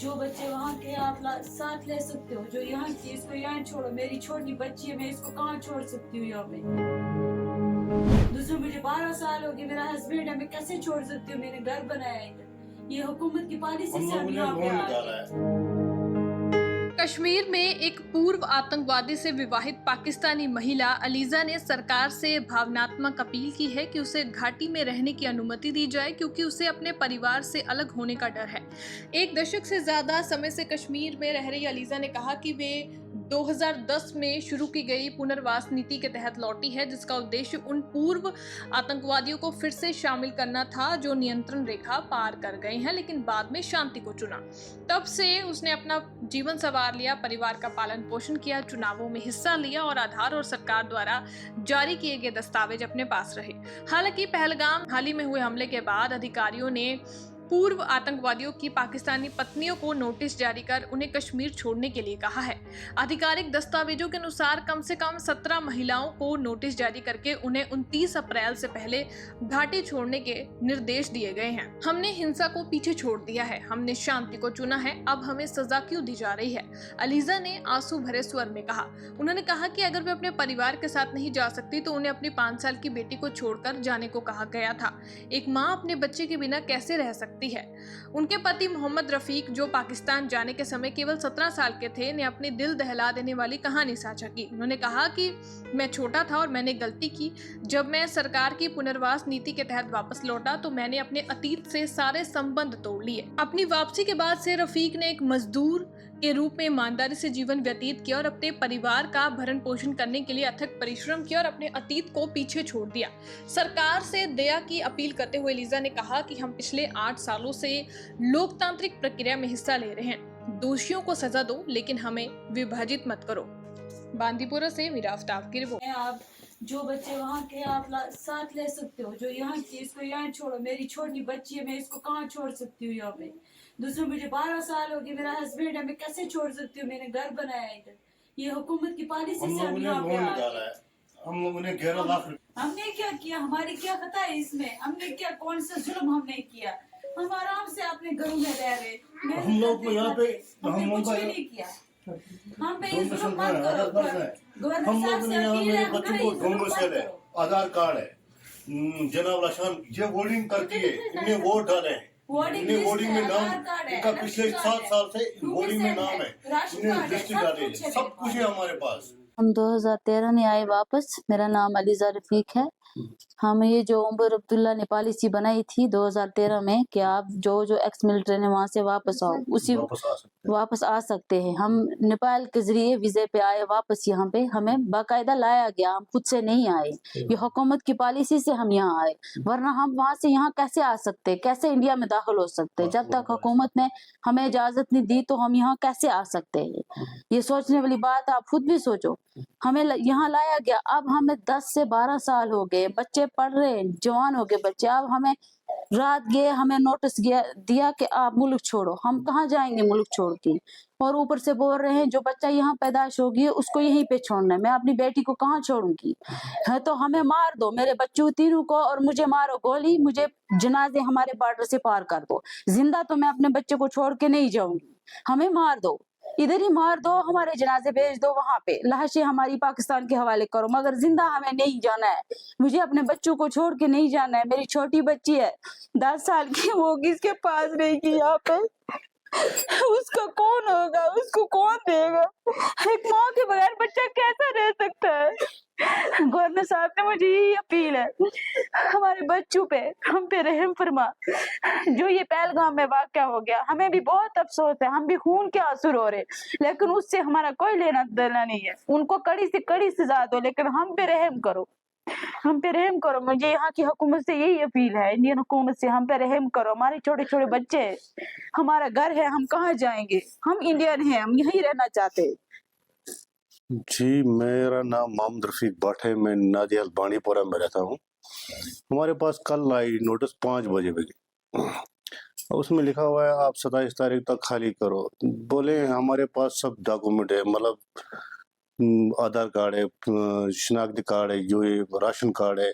जो बच्चे वहाँ के आप साथ ले सकते हो, जो यहाँ की इसको यहाँ छोड़ो, मेरी छोटी बच्ची है, मैं इसको कहाँ छोड़ सकती हूँ यहाँ पे। दूसरा मुझे 12 साल हो गए, मेरा हस्बैंड है, मैं कैसे छोड़ सकती हूँ, मैंने घर बनाया है इधर। ये हुकूमत की पॉलिसी से हम यहाँ पे आ गए। कश्मीर में एक पूर्व आतंकवादी से विवाहित पाकिस्तानी महिला अलीजा ने सरकार से भावनात्मक अपील की है कि उसे घाटी में रहने की अनुमति दी जाए, क्योंकि उसे अपने परिवार से अलग होने का डर है। एक दशक से ज्यादा समय से कश्मीर में रह रही अलीजा ने कहा कि वे 2010 में शुरू की गई पुनर्वास नीति के तहत लौटी है, जिसका उद्देश्य उन पूर्व आतंकवादियों को फिर से शामिल करना था जो नियंत्रण रेखा पार कर गए हैं लेकिन बाद में शांति को चुना। तब से उसने अपना जीवन संवार लिया, परिवार का पालन पोषण किया, चुनावों में हिस्सा लिया और आधार और सरकार द्वारा जारी किए गए दस्तावेज अपने पास रहे। हालांकि पहलगाम हाल ही में हुए हमले के बाद अधिकारियों ने पूर्व आतंकवादियों की पाकिस्तानी पत्नियों को नोटिस जारी कर उन्हें कश्मीर छोड़ने के लिए कहा है। आधिकारिक दस्तावेजों के अनुसार कम से कम 17 महिलाओं को नोटिस जारी करके उन्हें 29 अप्रैल से पहले घाटी छोड़ने के निर्देश दिए गए हैं। हमने हिंसा को पीछे छोड़ दिया है, हमने शांति को चुना है, अब हमें सजा क्यों दी जा रही है, अलीजा ने आंसू भरे स्वर में कहा। उन्होंने कहा कि अगर वे अपने परिवार के साथ नहीं जा सकती तो उन्हें अपनी 5 साल की बेटी को छोड़कर जाने को कहा गया था। एक माँ अपने बच्चे के बिना कैसे रह सकती है। उनके पति मोहम्मद रफीक, जो पाकिस्तान जाने के समय केवल 17 साल के थे, ने अपनी दिल दहला देने वाली कहानी साझा की। उन्होंने कहा कि मैं छोटा था और मैंने गलती की। जब मैं सरकार की पुनर्वास नीति के तहत वापस लौटा तो मैंने अपने अतीत से सारे संबंध तोड़ लिए। अपनी वापसी के बाद से रफीक ने एक मजदूर के रूप में ईमानदारी से जीवन व्यतीत किया और अपने परिवार का भरण पोषण करने के लिए अथक परिश्रम किया और अपने अतीत को पीछे छोड़ दिया। सरकार से दया की अपील करते हुए अलीजा ने कहा कि हम पिछले 8 सालों से लोकतांत्रिक प्रक्रिया में हिस्सा ले रहे हैं। दोषियों को सजा दो, लेकिन हमें विभाजित मत करो। बांदीपुरा से मीरा आफ्ताब की रिपोर्ट। आप जो बच्चे वहाँ के आप साथ ले सकते हो, जो यहाँ की इसको यहाँ छोड़ो, मेरी छोटी बच्ची है, मैं इसको कहाँ छोड़ सकती हूँ यहाँ पे। दूसरा मुझे 12 साल हो गए, मेरा हस्बैंड है, मैं कैसे छोड़ सकती हूँ, मैंने घर बनाया है इधर। ये हुकूमत की पॉलिसी से हम यहाँ पे आ गए। हम लोगों ने 11 लाख हमने क्या किया, हमारी क्या खता है इसमें, हमने क्या, कौन सा जुल्म हमने किया, हम आराम से अपने घरों में रह रहे। हम लोग को यहाँ पे हमने कुछ भी नहीं किया। हम पे हम लोगों ने यहाँ मेरे बच्चों को डोमिसाइल है, आधार कार्ड है, जनाब लाशान ये वोटिंग करती है, इन्हें वोट डाले हैं, इन्हें वोटिंग में नाम, इनका पिछले 7 साल से वोटिंग में नाम है, इन्हें लिस्ट डाले, सब कुछ है हमारे पास। हम 2013 में आए वापस। मेरा नाम अलीजा रफीक है। हम ये जो उमर अब्दुल्ला ने पॉलिसी बनाई थी 2013 में कि आप जो एक्स मिलिट्री ने वहाँ से वापस आओ, उसी वापस आ सकते हैं। हम नेपाल के जरिए वीजे पे आए वापस यहाँ पे, हमें बाकायदा लाया गया, हम खुद से नहीं आए। ये हुकूमत की पॉलिसी से हम यहाँ आए, वरना हम वहाँ से यहाँ कैसे आ सकते, कैसे इंडिया में दाखिल हो सकते। जब तक हुकूमत ने हमें इजाजत नहीं दी तो हम यहाँ कैसे आ सकते हैं। ये सोचने वाली बात आप खुद भी सोचो। हमें यहाँ लाया गया, अब हमें 10 से 12 साल हो गए, बच्चे पढ़ रहे हैं, जवान हो गए बच्चे। अब हमें रात गए, हमें नोटिस दिया कि आप मुल्क छोड़ो। हम कहाँ जाएंगे मुल्क छोड़ के, और ऊपर से बोल रहे हैं जो बच्चा यहाँ पैदाइश होगी उसको यहीं पे छोड़ना है। मैं अपनी बेटी को कहाँ छोड़ूंगी, है तो हमें मार दो, मेरे बच्चों तीनों को, और मुझे मारो गोली, मुझे जनाजे हमारे बॉर्डर से पार कर दो। जिंदा तो मैं अपने बच्चे को छोड़ के नहीं जाऊंगी, हमें मार दो, इधर ही मार दो, हमारे जनाजे भेज दो, वहां पे लाशें हमारी पाकिस्तान के हवाले करो, मगर जिंदा हमें नहीं जाना है। मुझे अपने बच्चों को छोड़ के नहीं जाना है। मेरी छोटी बच्ची है 10 साल की, वो किसके पास रहेगी यहाँ पे, उसका कौन होगा, उसको कौन देगा। एक माँ के बगैर बच्चा कैसा रह सकता है। गवर्नर साहब ने मुझे यही अपील है, हमारे बच्चों पे, हम पे रहम फरमा। जो ये पहलगाम में वाक़या हो गया, हमें भी बहुत अफसोस है, हम भी खून के आंसू रो रहे, लेकिन उससे हमारा कोई लेना देना नहीं है। उनको कड़ी से कड़ी सजा दो, लेकिन हम पे रहम करो, हम पे रहम करो। मुझे यहाँ की हुकूमत से यही अपील है, इंडियन हुकूमत से, हम पे रहम करो। हमारे छोटे छोटे बच्चे हैं, हमारा घर है, हम कहाँ जाएंगे, हम इंडियन हैं, हम यहीं रहना चाहते हैं। जी, मेरा नाम मोहम्मद रफीक भट्ट है, मैं नादियाल बांडीपुरा में रहता हूँ। हमारे पास कल आई नोटिस 5 बजे उसमें लिखा हुआ है आप 27 तारीख तक खाली करो। बोले हमारे पास सब डॉक्यूमेंट है, मतलब आधार कार्ड है, शनाख्ती कार्ड है, जो ये राशन कार्ड है,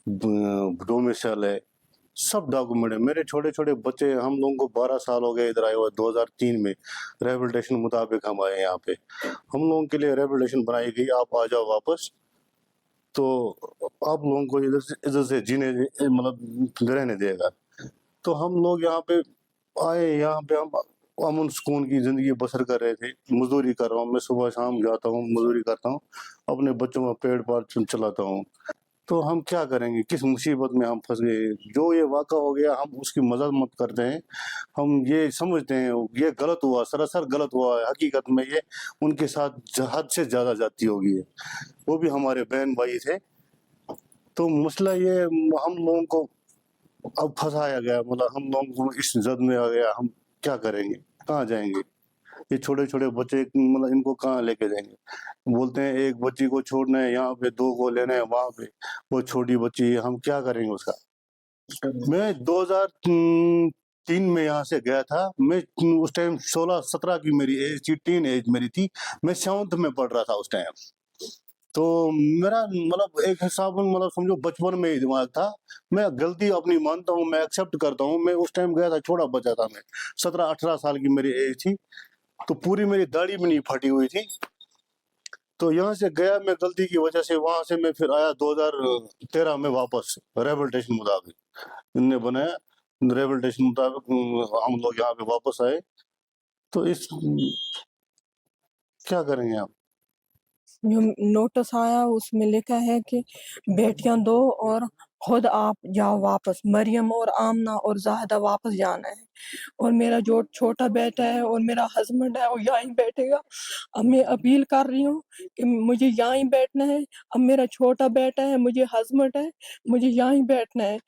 डोमिसाइल है, सब डॉक्यूमेंट है। मेरे छोटे छोटे बच्चे, हम लोगों को 12 साल हो गए इधर आए हुए, 2003 में रेवल्यूशन मुताबिक हम आए यहाँ पे। हम लोगों के लिए रेवल्यूशन बनाई गई, आप आ जाओ वापस, तो आप लोगों को इधर से जीने मतलब रहने देगा। तो हम लोग यहाँ पे आए, यहाँ पे हम अमन सुकून की जिंदगी बसर कर रहे थे। मजदूरी कर रहा हूँ मैं, सुबह शाम जाता हूँ, मजदूरी करता हूँ, अपने बच्चों का पेट पाल चलाता हूँ। तो हम क्या करेंगे, किस मुसीबत में हम फंस गए। जो ये वाक़ा हो गया हम उसकी मदद मत करते हैं, हम ये समझते हैं ये गलत हुआ, सरासर गलत हुआ है। हकीकत में ये उनके साथ हद से ज़्यादा जाती होगी है, वो भी हमारे बहन भाई थे। तो मसला ये हम लोगों को अब फंसाया गया, मतलब हम लोगों को इस जद में आ गया। हम क्या करेंगे, कहाँ जाएंगे? ये छोटे छोटे बच्चे, मतलब इनको कहाँ लेके जाएंगे? बोलते हैं एक बच्ची को छोड़ना है यहाँ पे, 2 को लेना है वहाँ पे, वो छोटी बच्ची है, हम क्या करेंगे उसका? मैं 2003 में यहाँ से गया था। मैं उस टाइम 16-17 की मेरी एज थी, टीन एज मेरी थी। मैं 7th में पढ़ रहा था उस टाइम। तो मेरा मतलब एक हिसाब में, मतलब समझो बचपन में ही दिमाग था। मैं गलती अपनी मानता हूँ, मैं एक्सेप्ट करता हूँ। मैं उस टाइम गया था, छोटा बच्चा था मैं, 17-18 साल की मेरी एज थी। तो पूरी मेरी दाढ़ी भी नहीं फटी हुई थी। तो यहाँ से गया मैं गलती की वजह से, वहां से मैं फिर आया 2013 में वापस रेवल्यूशन मुताबिक इनने बनाया। रेवल्यूशन मुताबिक हम लोग यहाँ पे वापस आए। तो इस क्या करेंगे आप? जो नोटिस आया उसमें लिखा है कि बेटियां दो और खुद आप जाओ वापस, मरियम और आमना और जाहिदा वापस जाना है। और मेरा जो छोटा बेटा है और मेरा हस्बैंड है वो यहाँ ही बैठेगा। अब मैं अपील कर रही हूँ कि मुझे यहाँ ही बैठना है। अब मेरा छोटा बेटा है, मुझे हस्बैंड है, मुझे यहाँ ही बैठना है।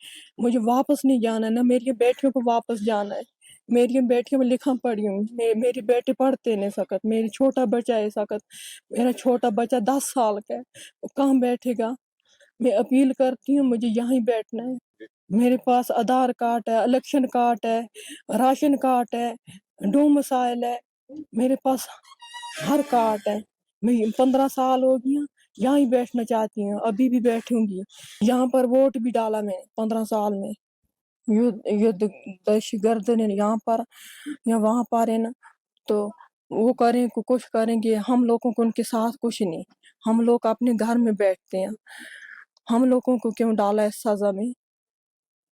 मुझे वापस नहीं जाना है, ना मेरी बेटियों को वापस जाना है। मेरी बेटियों में लिखा पड़ी हूँ, मेरी बेटी पढ़ते नहीं सकत, मेरी छोटा बच्चा है सकत, मेरा छोटा बच्चा 10 साल का है, वो कहाँ बैठेगा? मैं अपील करती हूँ, मुझे यहाँ बैठना है। मेरे पास आधार कार्ड है, इलेक्शन कार्ड है, राशन कार्ड है, डोमिसाइल है, मेरे पास हर कार्ड है। मैं 15 साल हो गया, यहाँ ही बैठना चाहती हूँ, अभी भी बैठूंगी। यहाँ पर वोट भी डाला मैंने 15 साल में। युद्ध दहशतगर्द ने यहाँ पर या वहाँ पर है ना, तो वो करें कुछ करेंगे, हम लोगों को उनके साथ कुछ नहीं। हम लोग अपने घर में बैठते हैं, हम लोगों को क्यों डाला है सजा में?